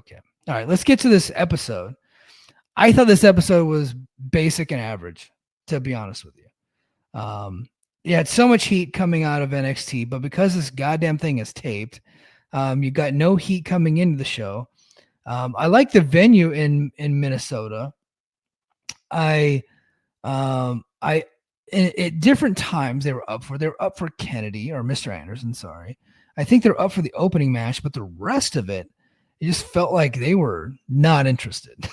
Okay. All right. Let's get to this episode. I thought this episode was basic and average, to be honest with you. You had so much heat coming out of NXT, but because this goddamn thing is taped, you got no heat coming into the show. I like the venue in Minnesota. I at different times they were up for Kennedy or Mr. Anderson. Sorry, I think they're up for the opening match, but the rest of it just felt like they were not interested.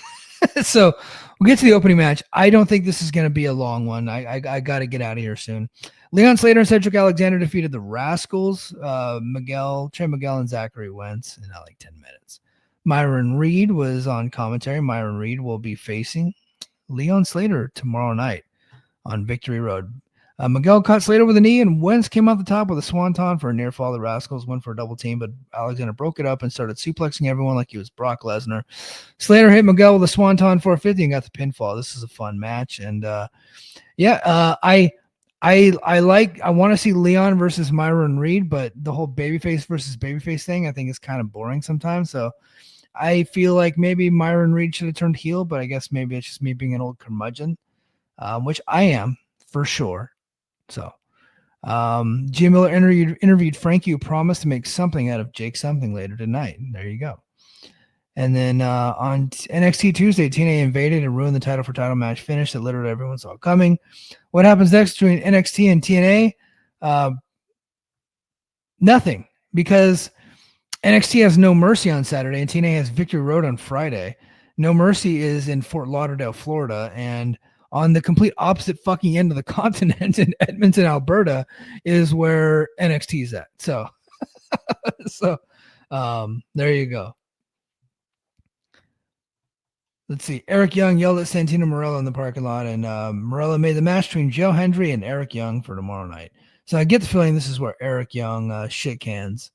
So we'll get to the opening match. I don't think this is going to be a long one. I got to get out of here soon. Leon Slater and Cedric Alexander defeated the Rascals, Trey Miguel, and Zachary Wentz in like 10 minutes. Myron Reed was on commentary. Myron Reed will be facing Leon Slater tomorrow night on Victory Road. Miguel caught Slater with a knee, and Wentz came out the top with a swanton for a near fall. The Rascals went for a double team, but Alexander broke it up and started suplexing everyone like he was Brock Lesnar. Slater hit Miguel with a swanton 450 and got the pinfall. This is a fun match, and I want to see Leon versus Myron Reed, but the whole babyface versus babyface thing I think is kind of boring sometimes. So I feel like maybe Myron Reed should have turned heel, but I guess maybe it's just me being an old curmudgeon, which I am for sure. So, Jim Miller interviewed Frankie, who promised to make something out of Jake something later tonight. There you go. And then on NXT Tuesday, TNA invaded and ruined the title for title match finish that literally everyone saw coming. What happens next between NXT and TNA? Nothing, because NXT has No Mercy on Saturday and TNA has Victory Road on Friday. No Mercy is in Fort Lauderdale, Florida, and on the complete opposite fucking end of the continent in Edmonton, Alberta, is where NXT is at. So, there you go. Let's see. Eric Young yelled at Santino Marella in the parking lot, and Marella made the match between Joe Hendry and Eric Young for tomorrow night. So I get the feeling this is where Eric Young shit cans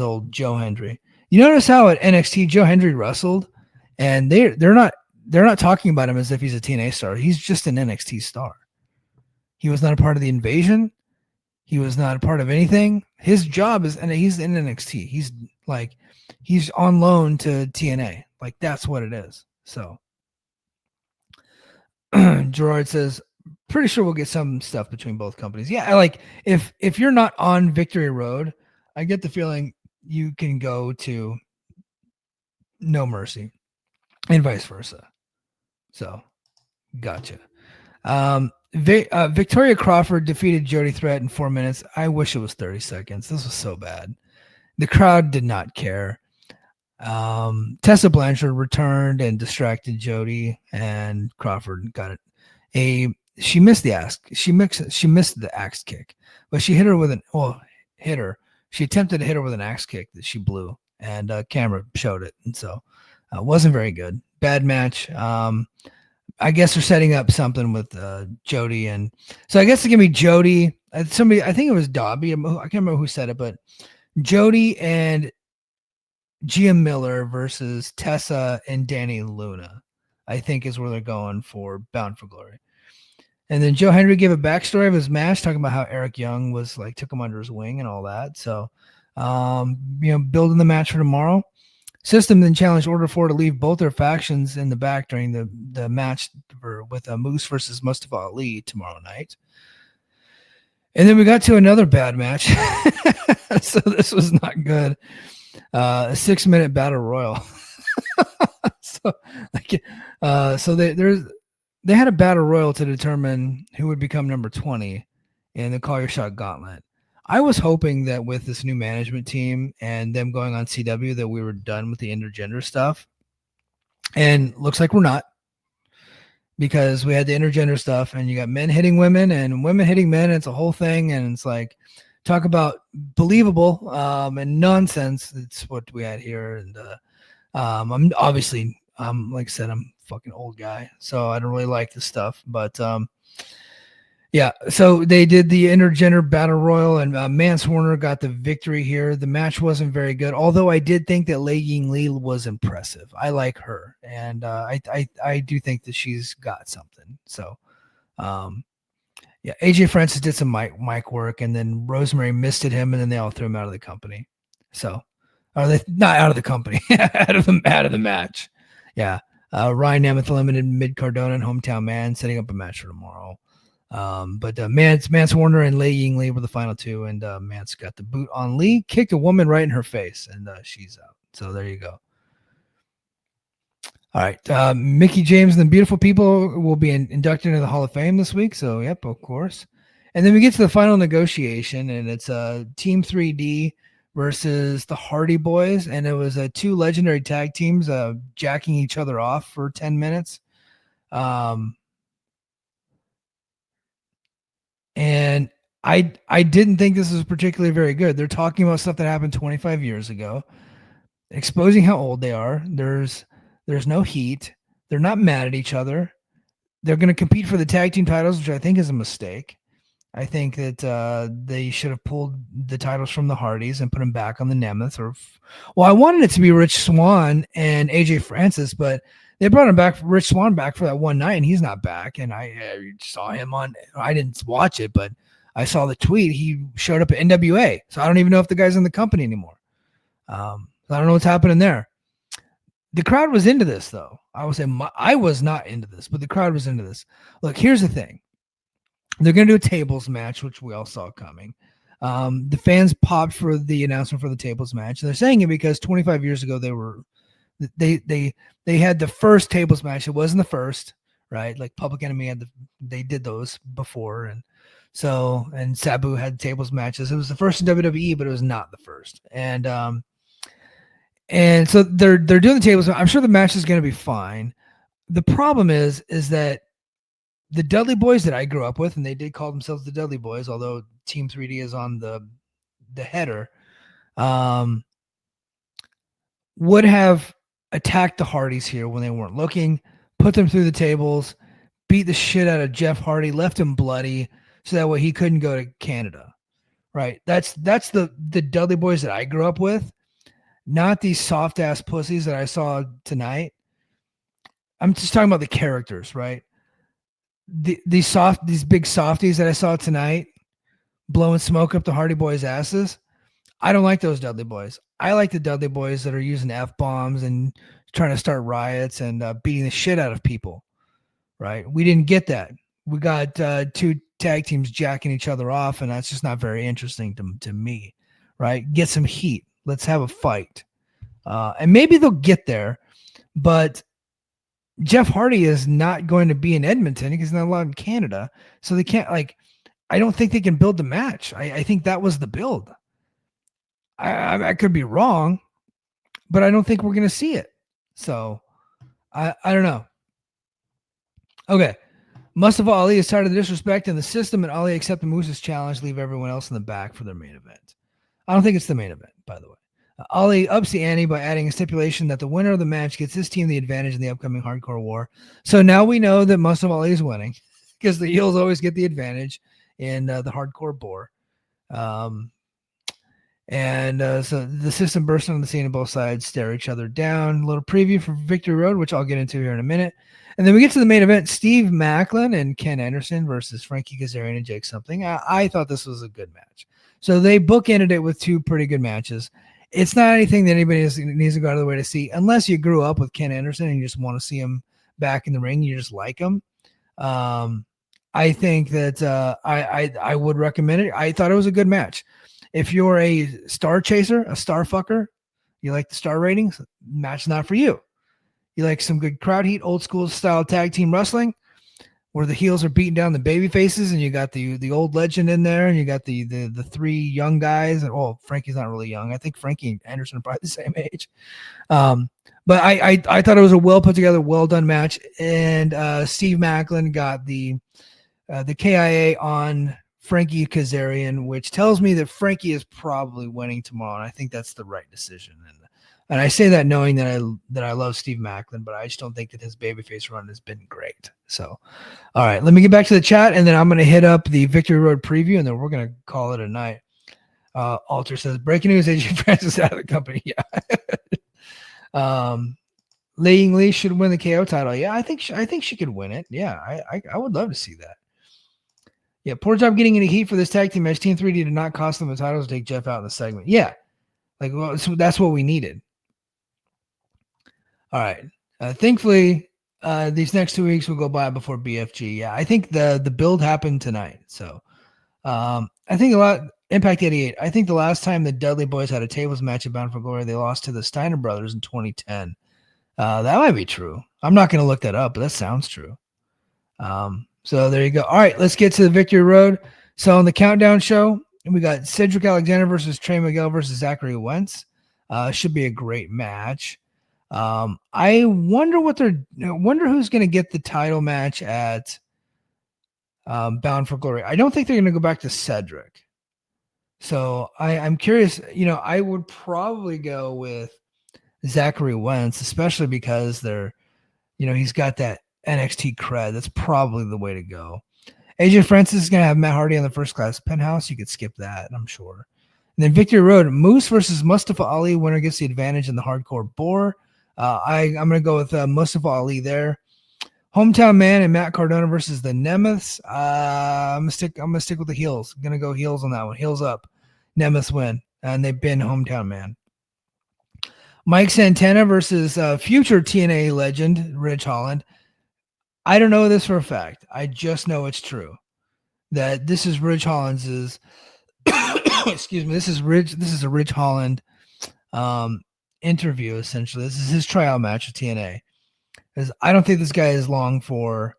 old Joe Hendry. You notice how at NXT Joe Hendry wrestled, and they're not talking about him as if he's a TNA star. He's just an NXT star. He was not a part of the invasion. He was not a part of anything. His job is, and he's in NXT. He's on loan to TNA. Like, that's what it is. So Gerard says, pretty sure we'll get some stuff between both companies. Yeah, like if you're not on Victory Road, I get the feeling you can go to No Mercy and vice versa. So, gotcha. Victoria Crawford defeated Jody Threat in 4 minutes. I wish it was 30 seconds. This was so bad. The crowd did not care. Tessa Blanchard returned and distracted Jody, and Crawford got it. She missed the axe. She missed the axe kick, but she hit her with She attempted to hit her with an axe kick that she blew, and camera showed it, and so it wasn't very good. Bad match. I guess they're setting up something with Jody, and so I guess it's gonna be Jody. Somebody, I think it was Dobby. I can't remember who said it, but Jody and Gia Miller versus Tessa and Danny Luna, I think is where they're going for Bound for Glory. And then Joe Hendry gave a backstory of his match, talking about how Eric Young was took him under his wing and all that. So, building the match for tomorrow. System then challenged Order 4 to leave both their factions in the back during the match with Moose versus Mustafa Ali tomorrow night. And then we got to another bad match. So this was not good. A 6-minute battle royal. So they had a battle royal to determine who would become number 20 in the Call Your Shot Gauntlet. I was hoping that with this new management team and them going on CW that we were done with the intergender stuff. And looks like we're not, because we had the intergender stuff and you got men hitting women and women hitting men. And it's a whole thing. And it's like, talk about believable and nonsense. It's what we had here. And I'm obviously, like I said, I'm a fucking old guy, so I don't really like this stuff. But yeah, so they did the intergender battle royal, and Mance Warner got the victory here. The match wasn't very good, although I did think that Lei Ying Lee was impressive. I like her, and I do think that she's got something. So, yeah, AJ Francis did some mic work, and then Rosemary misted him, and then they all threw him out of the company. So, Are they not out of the company? out of the match. Yeah. Ryan Nemeth eliminated Mid Cardona and Hometown Man, setting up a match for tomorrow. But Mance Warner and Lei Ying Lee were the final two, and Mance got the boot on Lee, kicked a woman right in her face, and she's out. So there you go. All right. Mickey James and the Beautiful People will be inducted into the Hall of Fame this week. So, yep, of course. And then we get to the final negotiation, and it's Team 3D versus the Hardy Boys. And it was two legendary tag teams jacking each other off for 10 minutes. And I didn't think this was particularly very good. They're talking about stuff that happened 25 years ago, exposing how old they are. There's no heat. They're not mad at each other. They're going to compete for the tag team titles, which I think is a mistake. I think that they should have pulled the titles from the Hardys and put them back on the Nemeth. I wanted it to be Rich Swann and AJ Francis, but they brought him back, Rich Swann back for that one night, and he's not back. And I saw him I didn't watch it, but I saw the tweet. He showed up at NWA, so I don't even know if the guy's in the company anymore. I don't know what's happening there. The crowd was into this, though. I was not into this, but the crowd was into this. Look, here's the thing. They're going to do a tables match, which we all saw coming. The fans popped for the announcement for the tables match. And they're saying it because 25 years ago, they had the first tables match. It wasn't the first, right? Like Public Enemy they did those before. And Sabu had tables matches. It was the first in WWE, but it was not the first. And so they're doing the tables. I'm sure the match is going to be fine. The problem is that the Dudley Boys that I grew up with, and they did call themselves the Dudley Boys, although Team 3D is on the header, would have attacked the Hardys here when they weren't looking, put them through the tables, beat the shit out of Jeff Hardy, left him bloody, so that way he couldn't go to Canada. Right? That's the Dudley Boys that I grew up with, not these soft ass pussies that I saw tonight. I'm just talking about the characters, right? These big softies that I saw tonight blowing smoke up the Hardy Boys' asses. I don't like those Dudley Boys. I like the Dudley Boys that are using F-bombs and trying to start riots and beating the shit out of people, right? We didn't get that. We got two tag teams jacking each other off, and that's just not very interesting to me, right? Get some heat. Let's have a fight. And maybe they'll get there, but Jeff Hardy is not going to be in Edmonton because he's not allowed in Canada. So they can't, I don't think they can build the match. I think that was the build. I could be wrong, but I don't think we're going to see it. So I don't know. Okay. Mustafa Ali is tired of the disrespect in the system, and Ali accept the Moose's challenge, leave everyone else in the back for their main event. I don't think it's the main event, by the way. Ali ups the ante by adding a stipulation that the winner of the match gets his team the advantage in the upcoming Hardcore War. So now we know that Mustafa Ali is winning because the heels always get the advantage in the Hardcore War. So the system bursts on the scene and both sides stare each other down. A little preview for Victory Road, which I'll get into here in a minute. And then we get to the main event, Steve Macklin and Ken Anderson versus Frankie Kazarian and Jake Something. I thought this was a good match. So they bookended it with two pretty good matches. It's not anything that anybody needs to go out of the way to see, unless you grew up with Ken Anderson and you just want to see him back in the ring. You just like him. I think that I would recommend it. I thought it was a good match. If you're a star chaser, a star fucker, you like the star ratings, match not for you. You like some good crowd heat, old school style tag team wrestling, where the heels are beating down the baby faces, and you got the old legend in there, and you got the three young guys. And Frankie's not really young. I think Frankie and Anderson are probably the same age. But I thought it was a well put together, well done match. And Steve Macklin got the KIA on Frankie Kazarian, which tells me that Frankie is probably winning tomorrow, and I think that's the right decision. And I say that knowing that I love Steve Macklin, but I just don't think that his babyface run has been great. So, all right, let me get back to the chat, and then I'm going to hit up the Victory Road preview, and then we're going to call it a night. Alter says, breaking news, AJ Francis out of the company. Yeah. Lei Ying Lee should win the KO title. Yeah, I think she could win it. Yeah, I would love to see that. Yeah, poor job getting any heat for this tag team match. Team 3D did not cost them the titles to take Jeff out in the segment. Yeah. Like, well, so that's what we needed. All right. Thankfully, these next 2 weeks will go by before BFG. Yeah, I think the build happened tonight. So I think a lot Impact 88. I think the last time the Dudley Boys had a tables match at Bound for Glory, they lost to the Steiner Brothers in 2010. That might be true. I'm not going to look that up, but that sounds true. So there you go. All right, let's get to the Victory Road. So on the countdown show, we got Cedric Alexander versus Trey Miguel versus Zachary Wentz. Should be a great match. I wonder who's going to get the title match at Bound for Glory. I don't think they're going to go back to Cedric. So I'm curious. I would probably go with Zachary Wentz, especially because he's got that NXT cred. That's probably the way to go. AJ Francis is going to have Matt Hardy on the first class penthouse. You could skip that, I'm sure. And then Victory Road, Moose versus Mustafa Ali. Winner gets the advantage in the hardcore bore. I'm going to go with Mustafa Ali there. Hometown Man and Matt Cardona versus the Nemeths. I'm gonna stick with the heels. I'm gonna go heels on that one. Heels up. Nemeths win, and they've been Hometown Man. Mike Santana versus future TNA legend Ridge Holland. I don't know this for a fact. I just know it's true that this is Ridge Holland's. Excuse me. This is a Ridge Holland interview. Essentially, this is his tryout match with TNA. Because I don't think this guy is long for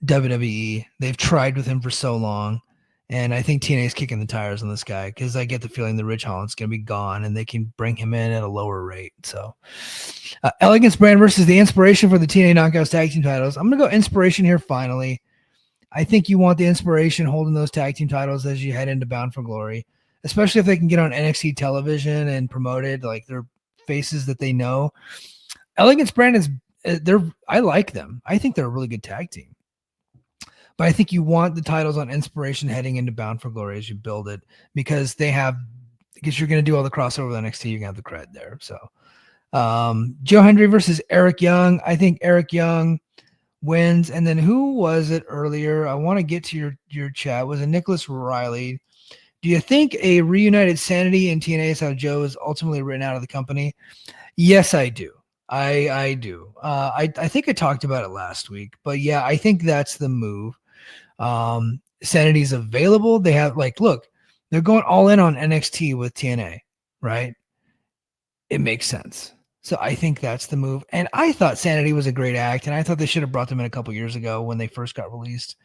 WWE. They've tried with him for so long. And I think TNA is kicking the tires on this guy because I get the feeling that Ridge Holland's going to be gone and they can bring him in at a lower rate. So, Elegance Brand versus the Inspiration for the TNA Knockouts Tag Team titles. I'm going to go Inspiration here finally. I think you want the Inspiration holding those tag team titles as you head into Bound for Glory, especially if they can get on NXT television and promoted like their faces that they know. Elegance Brand is I like them. I think they're a really good tag team. But I think you want the titles on Inspiration heading into Bound for Glory as you build it because you're going to do all the crossover with NXT. You're going to have the cred there. So Joe Hendry versus Eric Young. I think Eric Young wins. And then who was it earlier? I want to get to your chat. Was it Nicholas Riley? Do you think a reunited Sanity in TNA is how Joe is ultimately written out of the company? Yes, I do. I do. I think I talked about it last week, but yeah, I think that's the move. Sanity's available. They have look, they're going all in on NXT with TNA, right? It makes sense. So I think that's the move. And I thought Sanity was a great act, and I thought they should have brought them in a couple years ago when they first got released.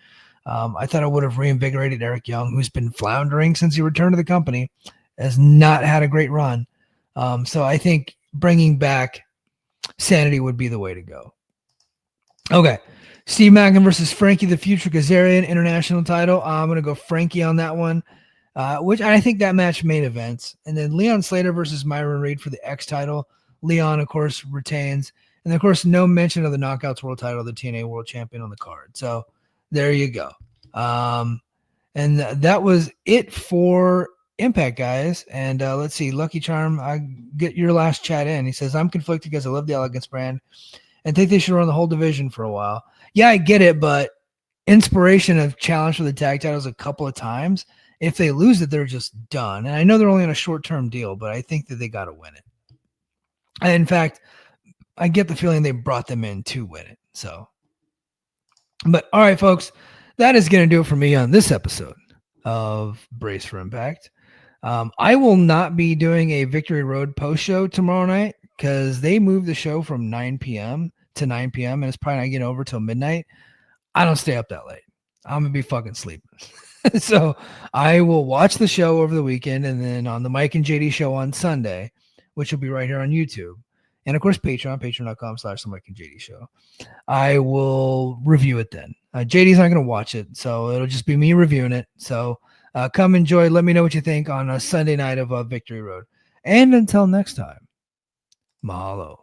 I thought it would have reinvigorated Eric Young, who's been floundering since he returned to the company, has not had a great run. So I think bringing back Sanity would be the way to go. Okay. Steve Mackin versus Frankie the Future Kazarian international title. I'm going to go Frankie on that one, which I think that match made events. And then Leon Slater versus Myron Reed for the X title. Leon, of course, retains. And, of course, no mention of the Knockouts World title, the TNA World Champion on the card. So there you go. And that was it for Impact, guys. And let's see. Lucky Charm, I get your last chat in. He says, I'm conflicted because I love the Elegance brand and think they should run the whole division for a while. Yeah, I get it, but Inspiration have challenged for the tag titles a couple of times. If they lose it, they're just done. And I know they're only on a short-term deal, but I think that they got to win it. And in fact, I get the feeling they brought them in to win it. So, but all right, folks, that is going to do it for me on this episode of Brace for Impact. I will not be doing a Victory Road post show tomorrow night because they moved the show from 9 p.m. to 9 p.m. and it's probably not getting over till midnight. I don't stay up that late. I'm going to be fucking sleeping. So I will watch the show over the weekend and then on the Mike and JD show on Sunday, which will be right here on YouTube. And of course, patreon.com/the Mike and JD show. I will review it then. JD's not going to watch it, so it'll just be me reviewing it. So come enjoy. Let me know what you think on a Sunday night of Victory Road. And until next time, mahalo.